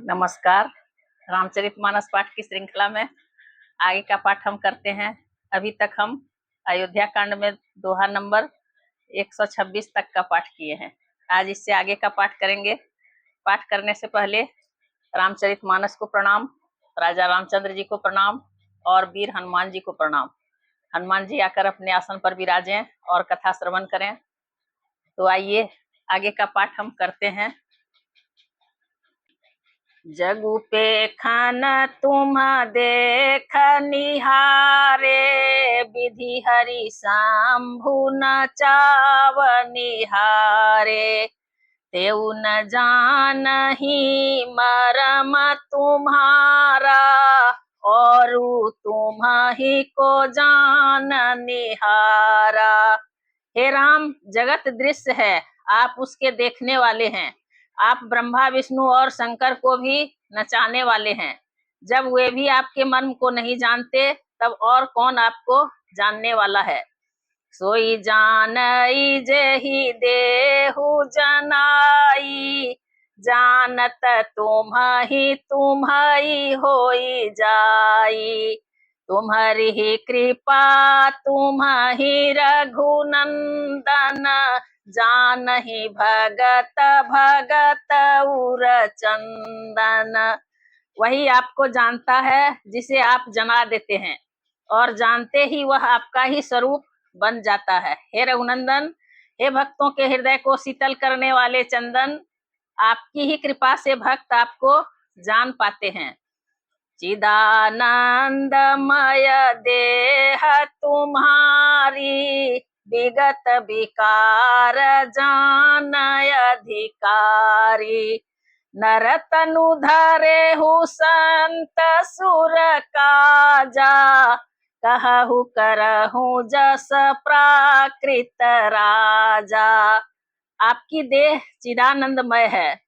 नमस्कार। रामचरितमानस पाठ की श्रृंखला में आगे का पाठ हम करते हैं। अभी तक हम अयोध्या कांड में दोहा नंबर 126 तक का पाठ किए हैं। आज इससे आगे का पाठ करेंगे। पाठ करने से पहले रामचरितमानस को प्रणाम, राजा रामचंद्र जी को प्रणाम और वीर हनुमान जी को प्रणाम। हनुमान जी आकर अपने आसन पर विराजें और कथा श्रवण करें। तो आइए आगे का पाठ हम करते हैं। जगु पे खान तुम देख निहारे, विधि हरि शंभु न चाव निहारे। तेउ न जानहि मरम तुम्हारा, और तुम्हि को जान निहारा। हे राम, जगत दृश्य है, आप उसके देखने वाले हैं। आप ब्रह्मा विष्णु और शंकर को भी नचाने वाले हैं। जब वे भी आपके मन को नहीं जानते, तब और कौन आपको जानने वाला है। सोई जानई जेहि देहु जनाई, जानत तुम्हि तुम्हि होई जाई। तुम्हारी ही कृपा तुम्हि रघुनंदन, जानहि भगत भगत उर चंदन। वही आपको जानता है जिसे आप जना देते हैं, और जानते ही वह आपका ही स्वरूप बन जाता है। हे रघुनंदन, हे भक्तों के हृदय को शीतल करने वाले चंदन, आपकी ही कृपा से भक्त आपको जान पाते हैं। चिदानंदमय देह तुम्हारी, विगत विकार जान अधिकारी। नर तनु धरे हु संत सुर काजा, कहु करहु जस प्राकृत राजा। आपकी देह चिदानंदमय है।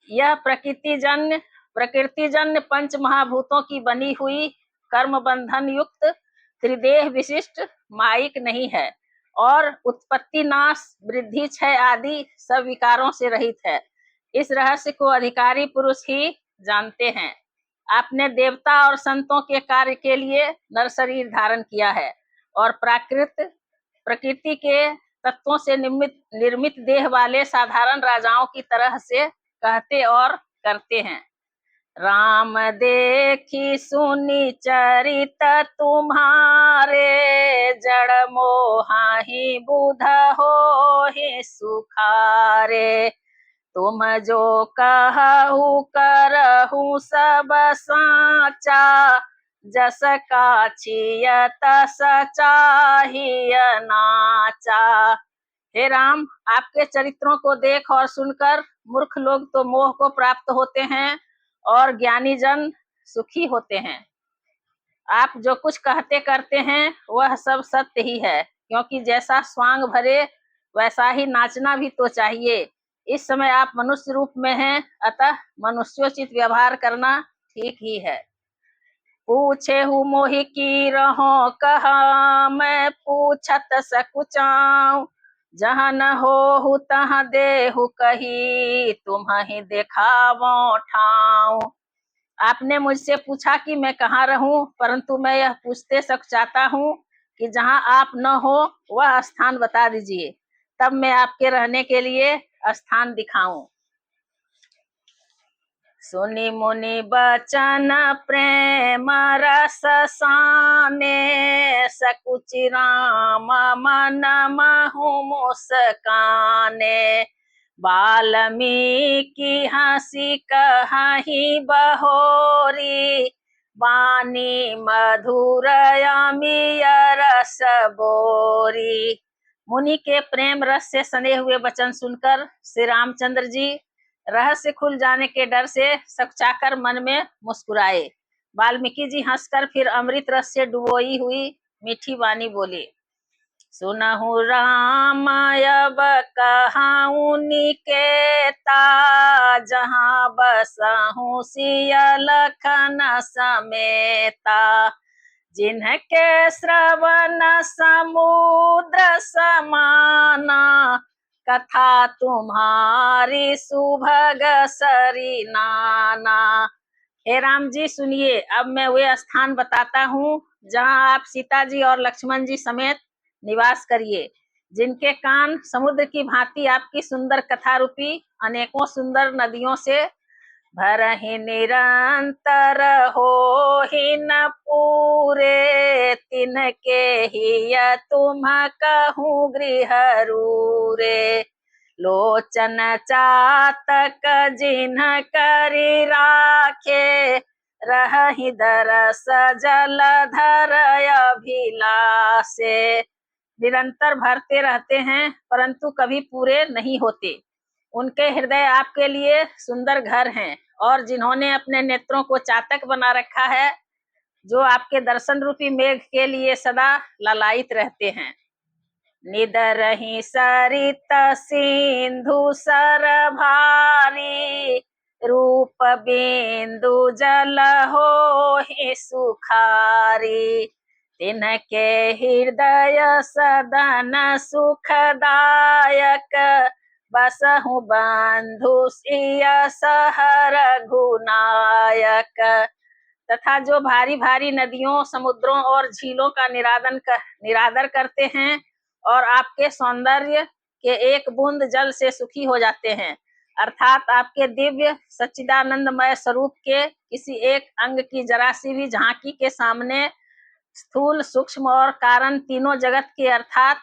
यह प्रकृति जन्य पंच महाभूतों की बनी हुई कर्म बंधन युक्त त्रिदेह विशिष्ट माइक नहीं है, और उत्पत्ति नाश वृद्धि क्षय आदि सब विकारों से रहित है। इस रहस्य को अधिकारी पुरुष ही जानते हैं। आपने देवता और संतों के कार्य के लिए नर शरीर धारण किया है, और प्रकृति के तत्वों से निर्मित देह वाले साधारण राजाओं की तरह से कहते और करते हैं। राम देखी सुनी चरित तुम्हारे, जड़ मोहि बुध होहि सुखारे। तुम जो कहु करहु सब साचा, जस काछिय तस चाहिय नाचा। हे राम, आपके चरित्रों को देख और सुनकर मूर्ख लोग तो मोह को प्राप्त होते हैं, और ज्ञानी जन सुखी होते हैं। आप जो कुछ कहते करते हैं वह सब सत्य ही है, क्योंकि जैसा स्वांग भरे वैसा ही नाचना भी तो चाहिए। इस समय आप मनुष्य रूप में हैं, अतः मनुष्योचित व्यवहार करना ठीक ही है। पूछे हु मोहि की रहो कहा, मैं पूछत सकुचाऊं। जहाँ न हो तहाँ देहु कही, तुम्हि देखावो ठाऊं। आपने मुझसे पूछा कि मैं कहाँ रहूं, परंतु मैं यह पूछते सक चाहता हूँ कि जहाँ आप न हो वह स्थान बता दीजिए, तब मैं आपके रहने के लिए स्थान दिखाऊं। सुनि मुनि बचन प्रेम रस साने, सकुचि राम मन महु मुस्काने। वाल्मीकि हंसी कहि बहोरी, वाणी मधुर अमिय रस बोरी। मुनि के प्रेम रस से सने हुए वचन सुनकर श्री रामचंद्र जी रहस्य खुल जाने के डर से सकचाकर मन में मुस्कुराए। वाल्मीकि जी हंसकर फिर अमृत रस से डुबोई हुई मीठी वाणी बोले। सुनहु राम अब कहाऊ निकेता, जहाँ बसहु सिय लखन समेता। जिनके श्रवण समुद्र समाना, कथा तुम्हारी सुभग सरी नाना। हे राम जी सुनिए, अब मैं वे स्थान बताता हूँ जहाँ आप सीता जी और लक्ष्मण जी समेत निवास करिए, जिनके कान समुद्र की भांति आपकी सुंदर कथा रूपी अनेकों सुंदर नदियों से भरहि निरंतर हो ही न पूरे, तिनके ही तुम कहूँ गृह रूरे। लोचन चातक जिन्ह करी राखे, रहहि दरस जलधर अभिलाषे। निरंतर भरते रहते हैं परंतु कभी पूरे नहीं होते। उनके हृदय आपके लिए सुंदर घर हैं, और जिन्होंने अपने नेत्रों को चातक बना रखा है, जो आपके दर्शन रूपी मेघ के लिए सदा ललायित रहते हैं। निदरहि सरित सिंधु सर भारी, रूप बिंदु जल हो ही सुखारी। तिनके हृदय सदन सुखदायक, बसहु बंधु सिय सहर घुनायक। तथा जो भारी भारी नदियों, समुद्रों और झीलों का निरादर करते हैं और आपके सौंदर्य के एक बूंद जल से सुखी हो जाते हैं, अर्थात आपके दिव्य सच्चिदानंदमय स्वरूप के किसी एक अंग की जरा सी भी झांकी के सामने स्थूल, सूक्ष्म और कारण तीनों जगत के अर्थात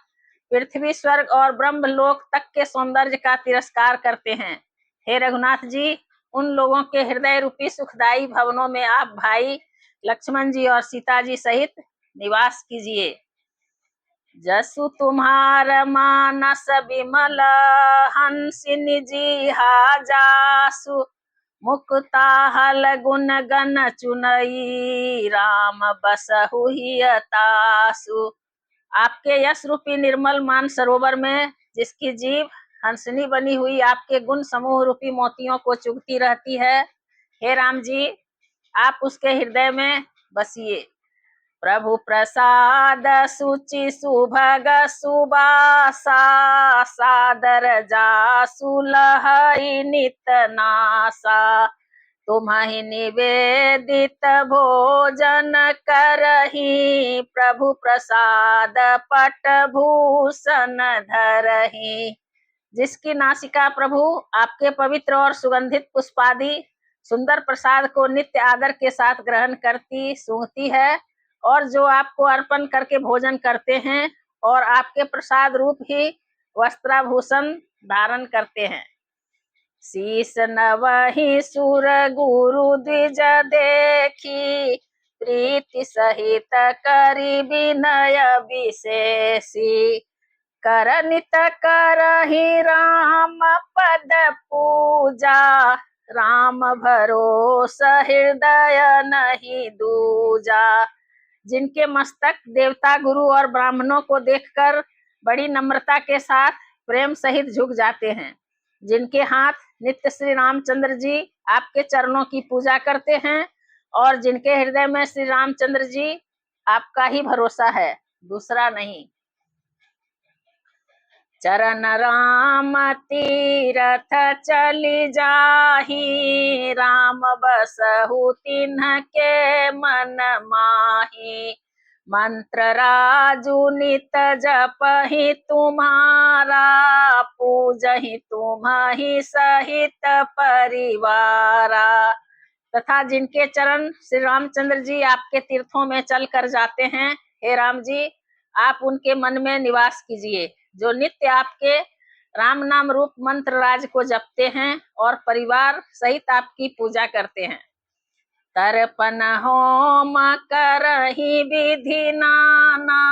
पृथ्वी, स्वर्ग और ब्रह्म लोक तक के सौंदर्य का तिरस्कार करते हैं। हे रघुनाथ जी, उन लोगों के हृदय रूपी सुखदायी भवनों में आप भाई लक्ष्मण जी और सीता जी सहित निवास कीजिए। जसु तुम्हार मानस विमल, हंसिनी जी हा जासु, मुक्ता हल गुण गन चुनई, राम बसहु हिय तासु। आपके यश रूपी निर्मल मान सरोवर में जिसकी जीव हंसनी बनी हुई आपके गुण समूह रूपी मोतियों को चुगती रहती है, हे राम जी, आप उसके हृदय में बसिए। प्रभु प्रसाद सुचि सुभग सुबासा, सादर जासु लहई नित नासा। तुम्हि निवेदित भोजन करही, प्रभु प्रसाद पट भूषण धरही। जिसकी नासिका प्रभु आपके पवित्र और सुगंधित पुष्पादि सुंदर प्रसाद को नित्य आदर के साथ ग्रहण करती सूंघती है, और जो आपको अर्पण करके भोजन करते हैं और आपके प्रसाद रूप ही वस्त्राभूषण धारण करते हैं। शीस नवहि सुर गुरु द्विज देखी, प्रीति सहित करी विनय विशेषी। करनित करहि राम पद पूजा, राम भरोस हृदय नहीं दूजा। जिनके मस्तक देवता, गुरु और ब्राह्मणों को देखकर बड़ी नम्रता के साथ प्रेम सहित झुक जाते हैं, जिनके हाथ नित्य श्री रामचंद्र जी आपके चरणों की पूजा करते हैं, और जिनके हृदय में श्री रामचंद्र जी आपका ही भरोसा है, दूसरा नहीं। चरण राम तीरथ चली जाही, राम बसहु तिन्ह के मन माही। मंत्र राजु नित जपहि तुम्हारा, पूजहि तुम्हि सहित परिवारा। तथा जिनके चरण श्री रामचंद्र जी आपके तीर्थों में चल कर जाते हैं, हे राम जी, आप उनके मन में निवास कीजिए, जो नित्य आपके राम नाम रूप मंत्र राज को जपते हैं और परिवार सहित आपकी पूजा करते हैं। तर्पण होम करहि विधि नाना,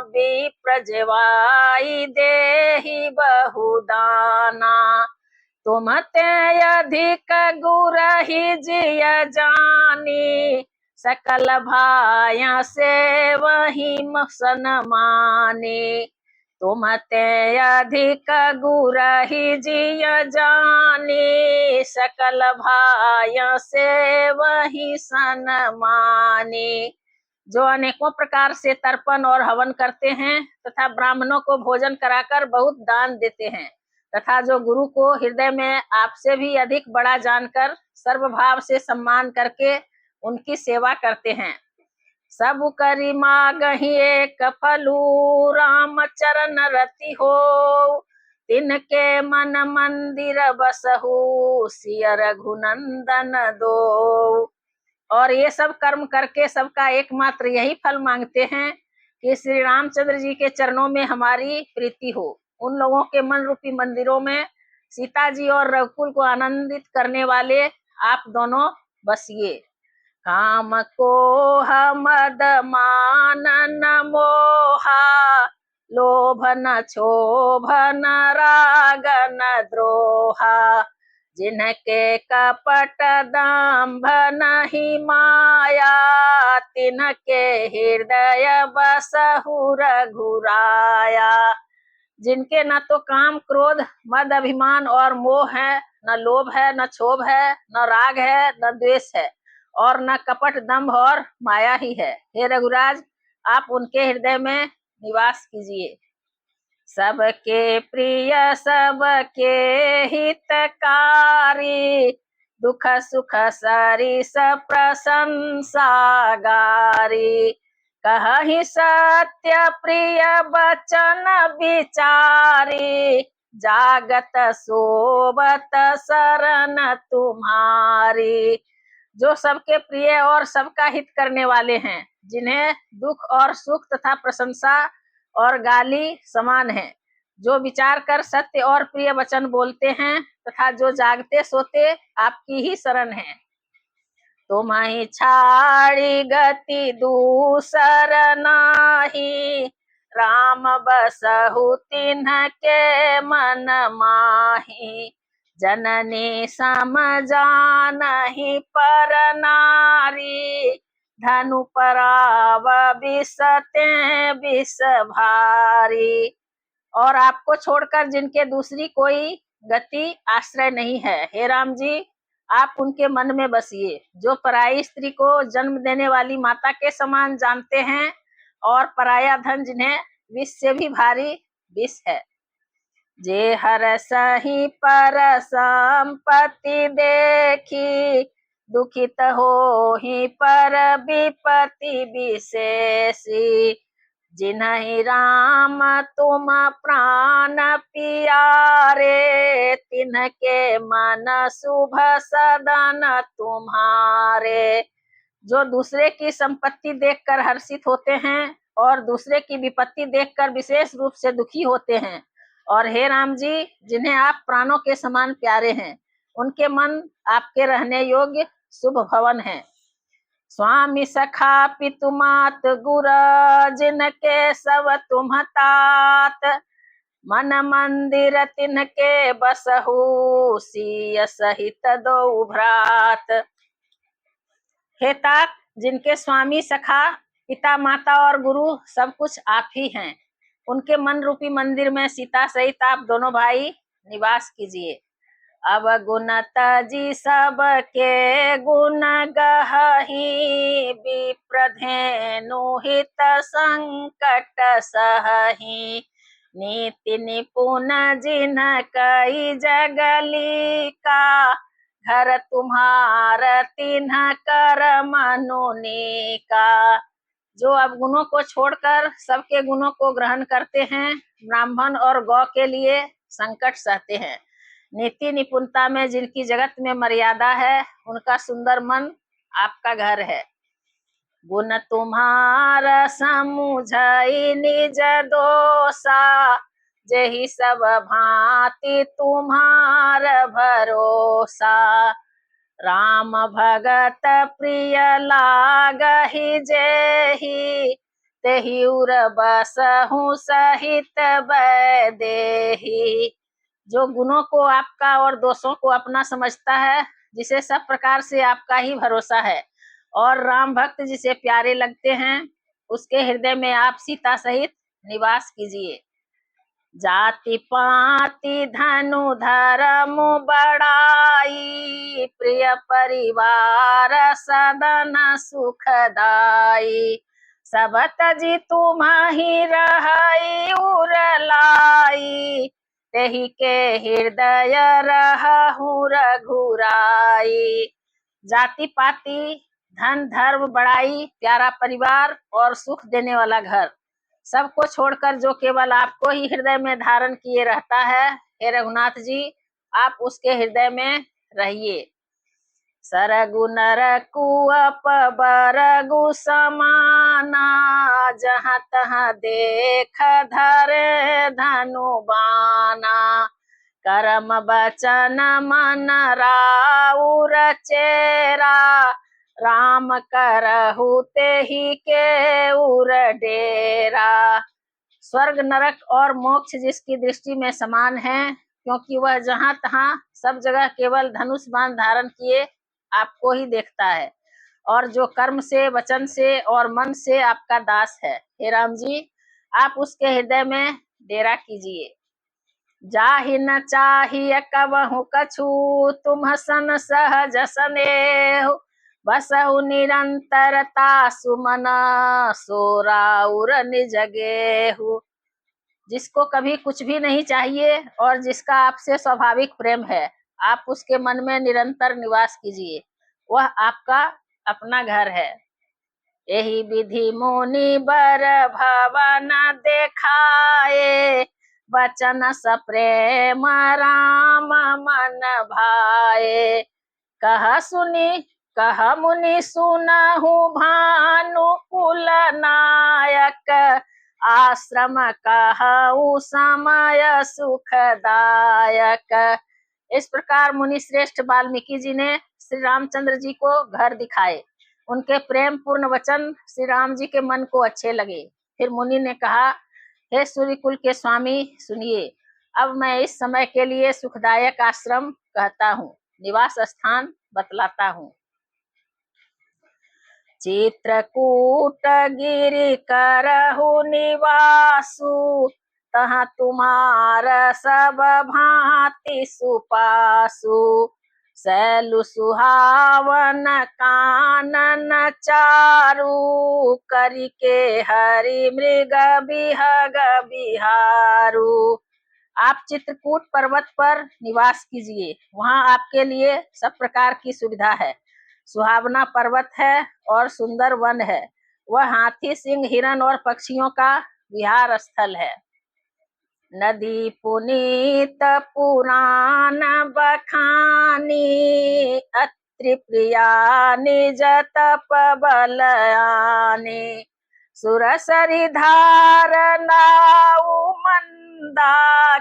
विप्र जेवाई देहि बहुदाना। तुम ते अधिक गुरहि जिय जानी, सकल भाय से वही सनमानी। तुम ते अधिक गुरहि जिय जानी, सकल भाय से वही सनमानी। जो अनेकों प्रकार से तर्पण और हवन करते हैं तथा ब्राह्मणों को भोजन कराकर बहुत दान देते हैं, तथा जो गुरु को हृदय में आपसे भी अधिक बड़ा जानकर सर्वभाव से सम्मान करके उनकी सेवा करते हैं। सब करी मागहि एक फलू, राम चरण रति हो, तिनके मन मंदिर बसहु, सिय रघुनंदन दो। और ये सब कर्म करके सबका एकमात्र यही फल मांगते हैं कि श्री रामचंद्र जी के चरणों में हमारी प्रीति हो। उन लोगों के मन रूपी मंदिरों में सीता जी और रघुकुल को आनंदित करने वाले आप दोनों बसिए। काम को मद मान न मोहा, लोभ न क्षोभ न राग न द्रोहा, जिनके कपट दाम्भ नहीं माया, तिनके हृदय बसहु रघुराया। जिनके न तो काम क्रोध मद अभिमान और मोह है, न लोभ है, न क्षोभ है, न राग है, न द्वेष है, और न कपट दंभ और माया ही है। हे रघुराज, आप उनके हृदय में निवास कीजिए। सबके प्रिय सबके हितकारी, दुख सुख सरिस प्रशंसा गारी, कहहि सत्य प्रिय बचन विचारी, जागत सोबत शरण तुम्हारी। जो सबके प्रिय और सबका हित करने वाले हैं, जिन्हें दुख और सुख तथा प्रशंसा और गाली समान है, जो विचार कर सत्य और प्रिय वचन बोलते हैं, तथा जो जागते सोते आपकी ही शरण है। तुम्हि छाड़ी गति दूसर नाही, राम बसहु तिन्हके मन माही, जननी समझानहि पर नारी, धनु पराव बिसते बिस भारी। और आपको छोड़कर जिनके दूसरी कोई गति आश्रय नहीं है, हे राम जी, आप उनके मन में बसिए। जो पराई स्त्री को जन्म देने वाली माता के समान जानते हैं, और पराया धन जिन्हें विष से भी भारी विष है। जे हरसहि पर संपत्ति देखी, दुखित होहि पर विपत्ति विशेषी, जिन्हि राम तुम प्राण पियारे, तिनके मन शुभ सदन तुम्हारे। जो दूसरे की संपत्ति देखकर हर्षित होते हैं और दूसरे की विपत्ति देखकर विशेष रूप से दुखी होते हैं, और हे राम जी, जिन्हें आप प्राणों के समान प्यारे हैं, उनके मन आपके रहने योग्य शुभ भवन है। स्वामी सखा पितु मात गुर, जिनके सब तुम तात, मन मंदिर तिनके बसहु, सिय सहित दो भ्रात। हे तात, जिनके स्वामी सखा पिता माता और गुरु सब कुछ आप ही हैं, उनके मन रूपी मंदिर में सीता सहित आप दोनों भाई निवास कीजिए। अब गुणत जी सबके गुण गहहि, विप्रधेनु हित संकट सहहि, नीति निपुण जिन कई जगली का, घर तुम्हार तिन्ह कर मनुनी का। जो अब गुणों को छोड़कर सबके गुणों को ग्रहण करते हैं, ब्राह्मण और गौ के लिए संकट सहते हैं, नीति निपुणता में जिनकी जगत में मर्यादा है, उनका सुंदर मन आपका घर है। गुण तुम्हारा समुझई निज दोषा, जेहि सब भांति तुम्हार भरोसा, राम भगत प्रिय लागहि जेहि, तेहि उर बसहु सहित वैदेही। जो गुणों को आपका और दोषों को अपना समझता है, जिसे सब प्रकार से आपका ही भरोसा है, और राम भक्त जिसे प्यारे लगते हैं, उसके हृदय में आप सीता सहित निवास कीजिए। जाति पाति धनु धर्म बड़ाई, प्रिय परिवार सदन सुखदाई, सब तजी तुम्हि रहई उर लाई, तेहि के हृदय रहहु रघुराई। जाति पाति, धन धर्म बड़ाई, प्यारा परिवार और सुख देने वाला घर, सबको छोड़कर जो केवल आपको ही हृदय में धारण किए रहता है, हे रघुनाथ जी आप उसके हृदय में रहिए। सरगु नरकु अपबरगु समाना, जहाँ तहाँ देख धरे धनु बाना। करम बचन मन राउर चेरा, राम करहु तेहि के उर डेरा। स्वर्ग नरक और मोक्ष जिसकी दृष्टि में समान है, क्योंकि वह जहाँ तहाँ सब जगह केवल धनुष बाण धारण किए आपको ही देखता है, और जो कर्म से, वचन से और मन से आपका दास है, हे राम जी आप उसके हृदय में डेरा कीजिए। जाहि न चाहिए कबहु कछु, तुम सन सहज स्नेहु, बसहु निरंतरता सुमन, सो राउर निज गेहु। जिसको कभी कुछ भी नहीं चाहिए और जिसका आपसे स्वाभाविक प्रेम है, आप उसके मन में निरंतर निवास कीजिए, वह आपका अपना घर है। यही विधि मुनि बर भवन देखाए, बचन सप्रेम राम मन भाए। कह मुनि सुनहु भानु कुल नायक, आश्रम कहु समय सुखदायक। इस प्रकार मुनि श्रेष्ठ वाल्मीकि जी ने श्री रामचंद्र जी को घर दिखाए। उनके प्रेम पूर्ण वचन श्री राम जी के मन को अच्छे लगे। फिर मुनि ने कहा, हे सूर्यकुल के स्वामी सुनिए, अब मैं इस समय के लिए सुखदायक आश्रम कहता हूँ, निवास स्थान बतलाता हूँ। चित्रकूट गिरि करहु निवासु, तहाँ तुम्हार सब भांति सुपासु। सैलु सुहावन कानन चारु, करिके हरि मृग बिहग बिहारू। आप चित्रकूट पर्वत पर निवास कीजिए, वहाँ आपके लिए सब प्रकार की सुविधा है। सुहावना पर्वत है और सुंदर वन है, वह हाथी, सिंह, हिरण और पक्षियों का विहार स्थल है। नदी पुनीत पुराण बखानी, अत्रि प्रिया निज तप बलयानी। सुरसरि धार नाउ मंदाकिनी,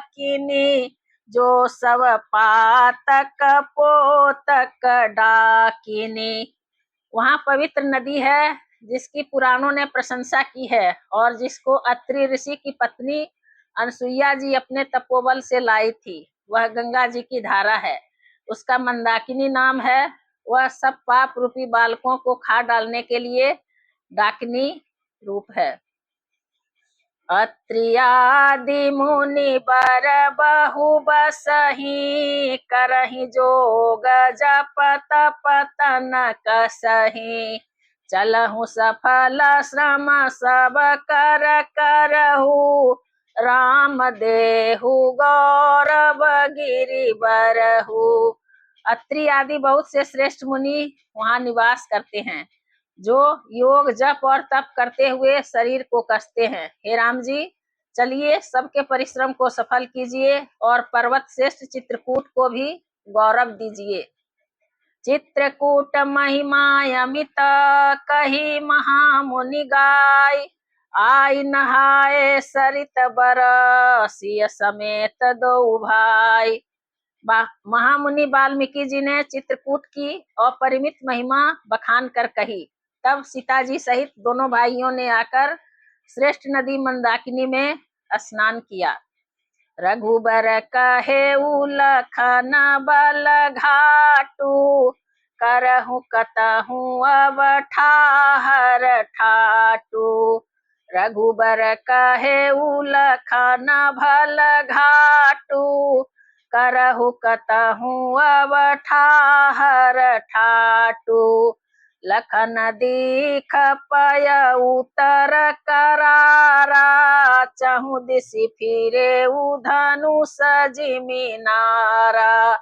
जो सब पातक पोतक डाकिनी। वहाँ पवित्र नदी है जिसकी पुराणों ने प्रशंसा की है और जिसको अत्रि ऋषि की पत्नी अनसुईया जी अपने तपोबल से लाई थी। वह गंगा जी की धारा है, उसका मंदाकिनी नाम है। वह सब पाप रूपी बालकों को खा डालने के लिए डाकिनी रूप है। अत्रियादि मुनि बर बहु बसहि, करहि जोग जप तप तन कसहि। चलहु सफल श्रम सब कर करहु, राम देहु गौरव गिरि बरहु। अत्रि आदि बहुत से श्रेष्ठ मुनि वहाँ निवास करते हैं, जो योग जप और तप करते हुए शरीर को कसते हैं। हे राम जी चलिए सबके परिश्रम को सफल कीजिए और पर्वत श्रेष्ठ चित्रकूट को भी गौरव दीजिए। चित्रकूट महिमा अमित, कही महामुनि गाय। आई नहाए सरित बरसिय समेत दो भाई। महामुनि वाल्मीकि जी ने चित्रकूट की अपरिमित महिमा बखान कर कही। तब सीता जी सहित दोनों भाइयों ने आकर श्रेष्ठ नदी मंदाकिनी में स्नान किया। रघुबर कहे लखन बल घाटू, करहु कतहु अब ठाहर ठाटू। रघुबर कहे लखन भल घाटू, करहु कतहु अब ठाहर ठाटू। लखन दीख पय उतर करारा, चहु दिशि फिरे धनुष जिमिनारा।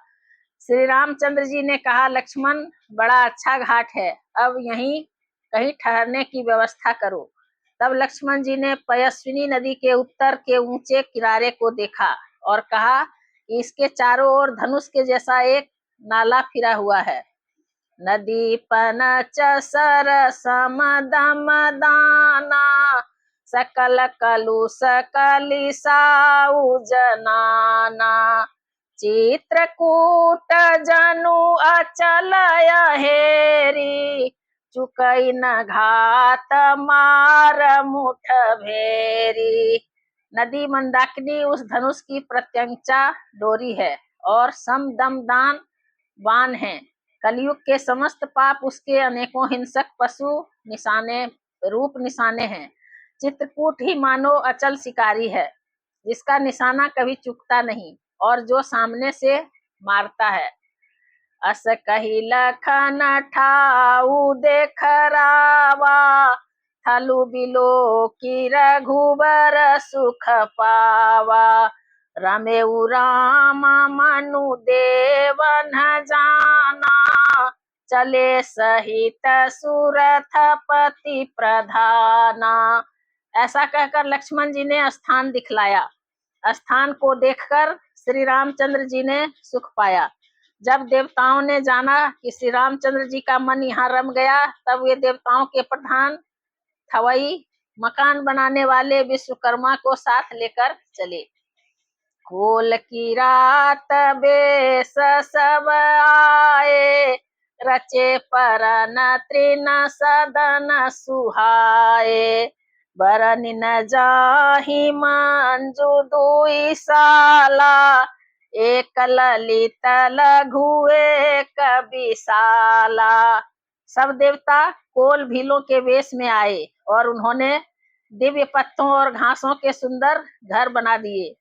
श्री रामचंद्र जी ने कहा, लक्ष्मण बड़ा अच्छा घाट है, अब यहीं कहीं ठहरने की व्यवस्था करो। तब लक्ष्मण जी ने पयस्विनी नदी के उत्तर के ऊंचे किनारे को देखा और कहा कि इसके चारों ओर धनुष के जैसा एक नाला फिरा हुआ है। नदी पनच सर समदम दाना, सकल कलुष कलिसाऊ जनाना। चित्रकूट जनु अचल हेरी, चुकई न घात मार मुठ भेरी। नदी मंदाकिनी उस धनुष की प्रत्यंचा डोरी है और समदमदान बाण है। कलयुग के समस्त पाप उसके अनेकों हिंसक पशु रूप निशाने हैं। चित्रकूट ही मानो अचल शिकारी है, जिसका निशाना कभी चूकता नहीं और जो सामने से मारता है। अस कही लखन ठाऊ देख रावा, थलु बिलो की रघुबर सुख पावा। रमेउ राम मनु देवन जाना, चले सहित सुरथ पति प्रधाना। ऐसा कहकर लक्ष्मण जी ने स्थान दिखलाया। स्थान को देखकर श्री रामचंद्र जी ने सुख पाया। जब देवताओं ने जाना कि श्री रामचंद्र जी का मन यहाँ रम गया, तब वे देवताओं के प्रधान थवई मकान बनाने वाले विश्वकर्मा को साथ लेकर चले। कोल की रात बेस सब आए, रचे परन त्रिन सदन सुहाए। बरन न जाहि मंजू दुई साला, एक ललित लघु एक विशाला। सब देवता कोल भीलों के वेश में आए और उन्होंने दिव्य पत्तों और घासों के सुंदर घर बना दिए।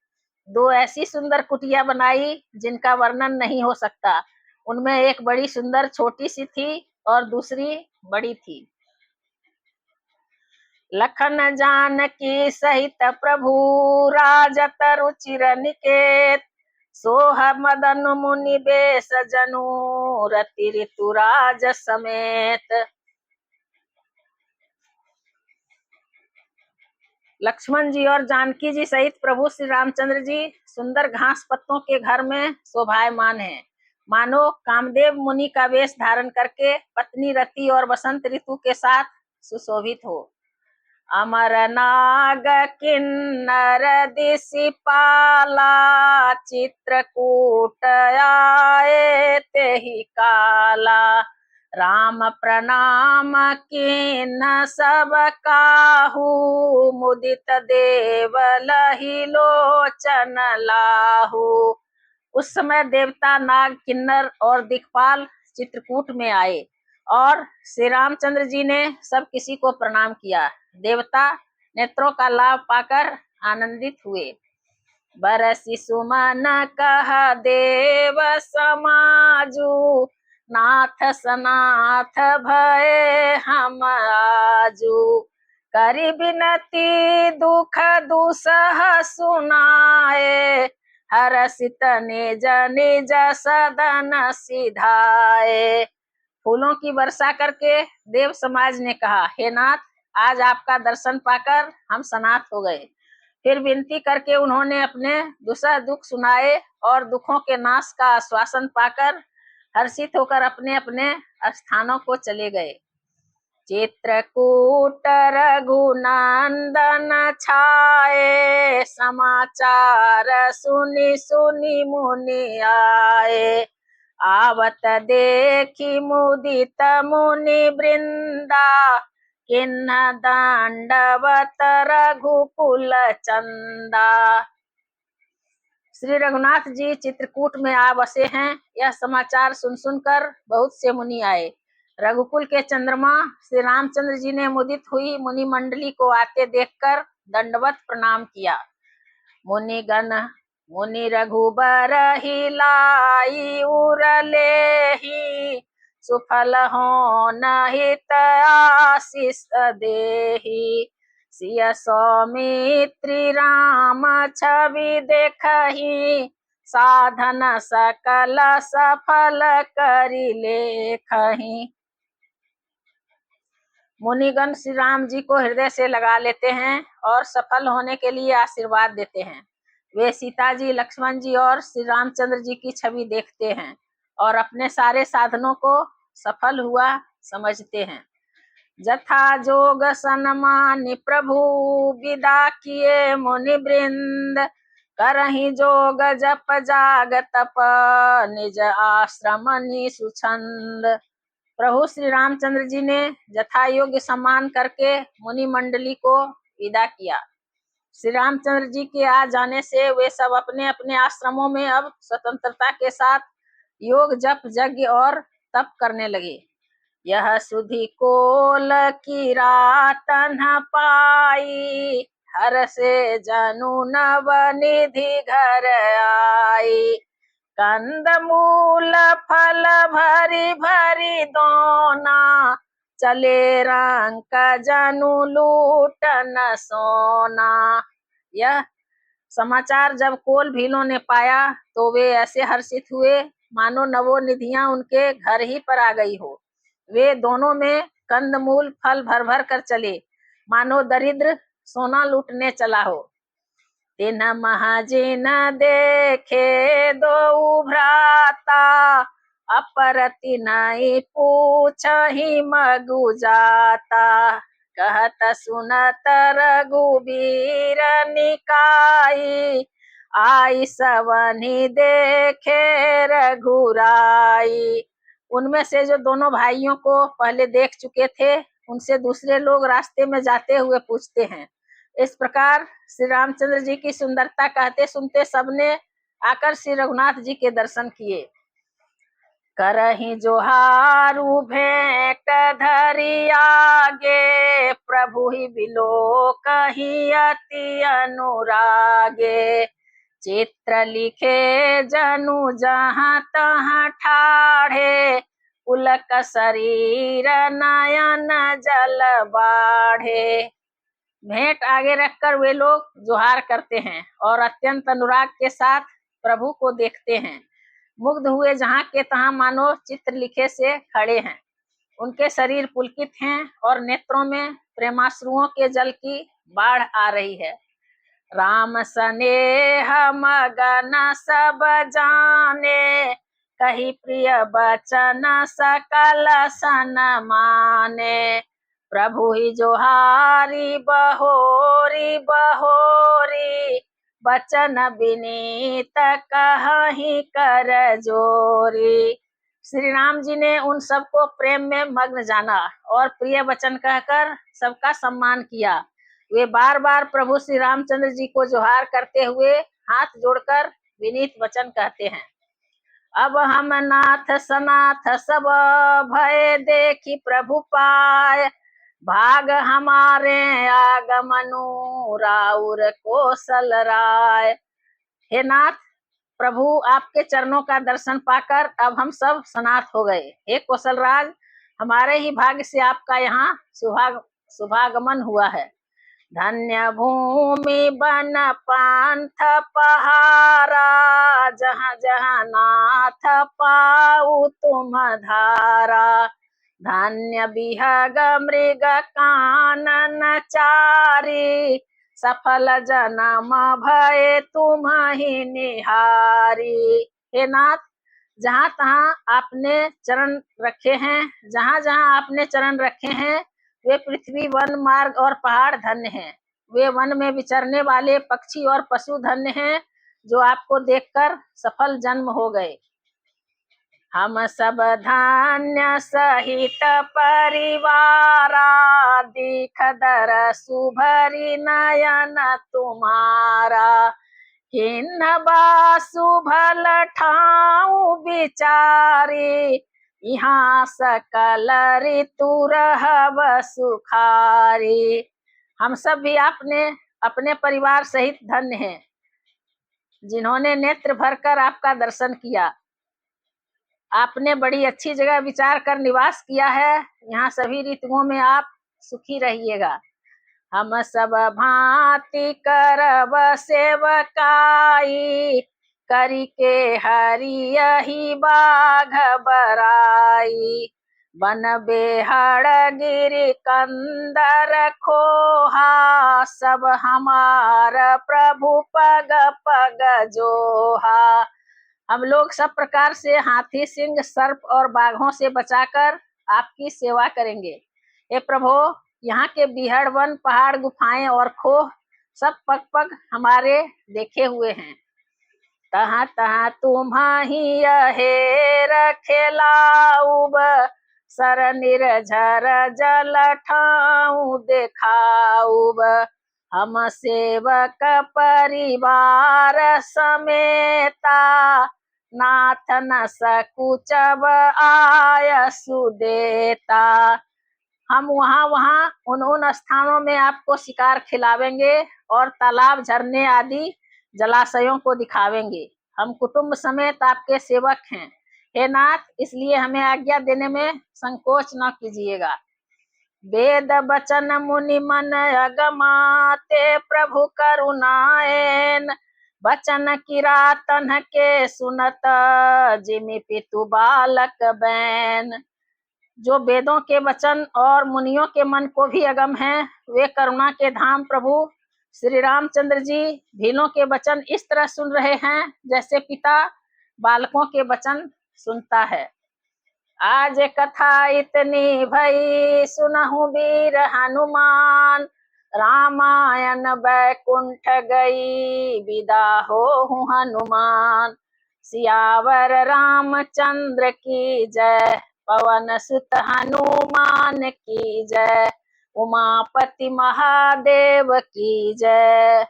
दो ऐसी सुंदर कुटिया बनाई जिनका वर्णन नहीं हो सकता। उनमें एक बड़ी सुंदर छोटी सी थी और दूसरी बड़ी थी। लखन जानकी सहित प्रभु, राजत रुचिर निकेत। सोह मदन मुनि बेश जनु, रति ऋतुराज समेत। लक्ष्मण जी और जानकी जी सहित प्रभु श्री रामचंद्र जी सुंदर घास पत्तों के घर में शोभायमान हैं, मानो कामदेव मुनि का वेश धारण करके पत्नी रति और बसंत ऋतु के साथ सुशोभित हो। अमर नाग किन्नर दिशि पाला, चित्रकूट आए तेहि काला। राम प्रणाम किन्न सब काहू, मुदित देव लहि लोचन लाहू। उस समय देवता, नाग, किन्नर और दिक्पाल चित्रकूट में आए और श्री रामचंद्र जी ने सब किसी को प्रणाम किया। देवता नेत्रों का लाभ पाकर आनंदित हुए। बरसी सुमन कह देव समाजू, नाथ सनाथ भय हम आजू। करि बिनती दुख दुसह सुनाए, हरसित निज निज सदन सिधाए। फूलों की वर्षा करके देव समाज ने कहा, हे नाथ, आज आपका दर्शन पाकर हम सनाथ हो गए। फिर विनती करके उन्होंने अपने दुसह दुख सुनाए और दुखों के नाश का आश्वासन पाकर हर्षित होकर अपने अपने स्थानों को चले गए। चित्रकूट रघुनंदन छाए, समाचार सुनि सुनि मुनि आए। आवत देखी मुदित मुनि वृंदा, किन्ह दंडवत रघुकुल चंदा। श्री रघुनाथ जी चित्रकूट में आ बसे हैं, यह समाचार सुन सुनकर बहुत से मुनि आए। रघुकुल के चंद्रमा श्री रामचंद्र जी ने मुदित हुई मुनि मंडली को आते देखकर दंडवत प्रणाम किया। मुनिगण मुनि रघुबर ही लाई उरलेहि, सुफल हो नहित आशीष देहि। सिय सौमित्री राम छवि देखहि, साधन सकल सफल करि लेखहि। मुनिगण श्री राम जी को हृदय से लगा लेते हैं और सफल होने के लिए आशीर्वाद देते हैं। वे सीता जी, लक्ष्मण जी और श्री रामचंद्र जी की छवि देखते हैं और अपने सारे साधनों को सफल हुआ समझते हैं। जथा जोग सन्मानि प्रभु, विदा किए मुनि वृंद। करहि जोग जप जाग तप, निज आश्रम सुछंद। प्रभु श्री रामचंद्र जी ने जथा योग्य सम्मान करके मुनि मंडली को विदा किया। श्री रामचंद्र जी के आ जाने से वे सब अपने अपने आश्रमों में अब स्वतंत्रता के साथ योग जप यज्ञ और तप करने लगे। यह सुधि कोल की रातन पाई, हर से जनु नव निधि घर आई। कंद मूल फल भरी भरी दोना, चले रंक जनु लूटन सोना। यह समाचार जब कोल भीलों ने पाया तो वे ऐसे हर्षित हुए मानो नवो निधियां उनके घर ही पर आ गई हो। वे दोनों में कंदमूल फल भर भर कर चले, मानो दरिद्र सोना लूटने चला हो। तिन महाजिन देखे दो भ्राता, अपरति नहीं पूछहि मगु जाता। कहत सुनत रघुबीर निकाई, आई सवनि देखे रघुराई। उनमें से जो दोनों भाइयों को पहले देख चुके थे, उनसे दूसरे लोग रास्ते में जाते हुए पूछते हैं। इस प्रकार श्री रामचंद्र जी की सुंदरता कहते सुनते सबने आकर श्री रघुनाथ जी के दर्शन किए। करहि जोहारु भेंट धरि आगे, प्रभु ही बिलोकहि अति अनुरागे। चित्र लिखे जनु जहाँ तहाँ ठाढ़े, पुलक शरीर नयन जल बाढ़े। भेंट आगे रखकर वे लोग जोहार करते हैं और अत्यंत अनुराग के साथ प्रभु को देखते हैं। मुग्ध हुए जहाँ के तहाँ मानो चित्र लिखे से खड़े हैं। उनके शरीर पुलकित हैं और नेत्रों में प्रेमाश्रुओं के जल की बाढ़ आ रही है। राम स्नेह मगन सब जाने, कही प्रिय बचन सकल सन माने। प्रभु ही जोहारी बहोरी बहोरी, बचन विनीत कहि कर जोरी। श्री राम जी ने उन सबको प्रेम में मग्न जाना और प्रिय वचन कहकर सबका सम्मान किया। वे बार बार प्रभु श्री रामचंद्र जी को जोहार करते हुए हाथ जोड़कर विनीत वचन कहते हैं। अब हम नाथ सनाथ सब भय देखी प्रभु पाय, भाग हमारे आगमनु राउर कौशल राय। हे नाथ, प्रभु आपके चरणों का दर्शन पाकर अब हम सब सनाथ हो गए। हे कौशल राज, हमारे ही भाग्य से आपका यहाँ शुभागमन हुआ है। धन्य भूमि बन पांथ पहारा, जहाँ जहाँ नाथ पाऊ तुम धारा। धन्य बिहग मृग कानन चारी, सफल जन्म भय तुम ही निहारी। हे नाथ, जहाँ तहाँ आपने चरण रखे हैं, जहाँ जहाँ आपने चरण रखे हैं, वे पृथ्वी वन मार्ग और पहाड़ धन्य हैं। वे वन में विचरने वाले पक्षी और पशु धन्य हैं, जो आपको देखकर सफल जन्म हो गए। हम सब धान्य सहित परिवारा, दीख दरसु भरी नयन तुम्हारा। किन्ह बासु भल ठाऊ बिचारी, यहाँ सकल ऋतु रहब सुखारी। हम सब भी आपने अपने परिवार सहित धन्य हैं, जिन्होंने नेत्र भरकर आपका दर्शन किया। आपने बड़ी अच्छी जगह विचार कर निवास किया है, यहाँ सभी ऋतुओं में आप सुखी रहिएगा। हम सब भांति करब सेवकाई, करी के हरि यही बाघ बराई। बन बेहड़ गिरि कंदर खोहा, सब हमार प्रभु पग पग जोहा। हम लोग सब प्रकार से हाथी, सिंह, सर्प और बाघों से बचाकर आपकी सेवा करेंगे। हे प्रभु, यहाँ के बिहड़, वन, पहाड़, गुफाएं और खोह सब पग पग हमारे देखे हुए हैं। तहाँ तहाँ तुम्हाही हेर खेलाऊब, सर निर्झर जल ठाऊ देखाऊब। हम सेवक परिवार समेता, नाथ न सकुचब आय सुदेता। हम वहाँ उन स्थानों में आपको शिकार खिलावेंगे और तालाब, झरने आदि जलाशयों को दिखावेंगे। हम कुटुंब समेत आपके सेवक हैं। हे नाथ, इसलिए हमें आज्ञा देने में संकोच न कीजिएगा। वेद बचन मुनि मन अगमाते, प्रभु करुणाएन बचन किरातन के सुनत, जिमि पितु बालक बैन। जो वेदों के वचन और मुनियों के मन को भी अगम हैं, वे करुणा के धाम प्रभु श्री रामचंद्र जी भीलों के वचन इस तरह सुन रहे हैं जैसे पिता बालकों के वचन सुनता है। आज कथा इतनी भई, सुनहु वीर हनुमान, रामायण बैकुंठ गई, विदा होहु हनुमान। सियावर रामचंद्र की जय, पवन सुत हनुमान की जय, उमापति महादेव की जय।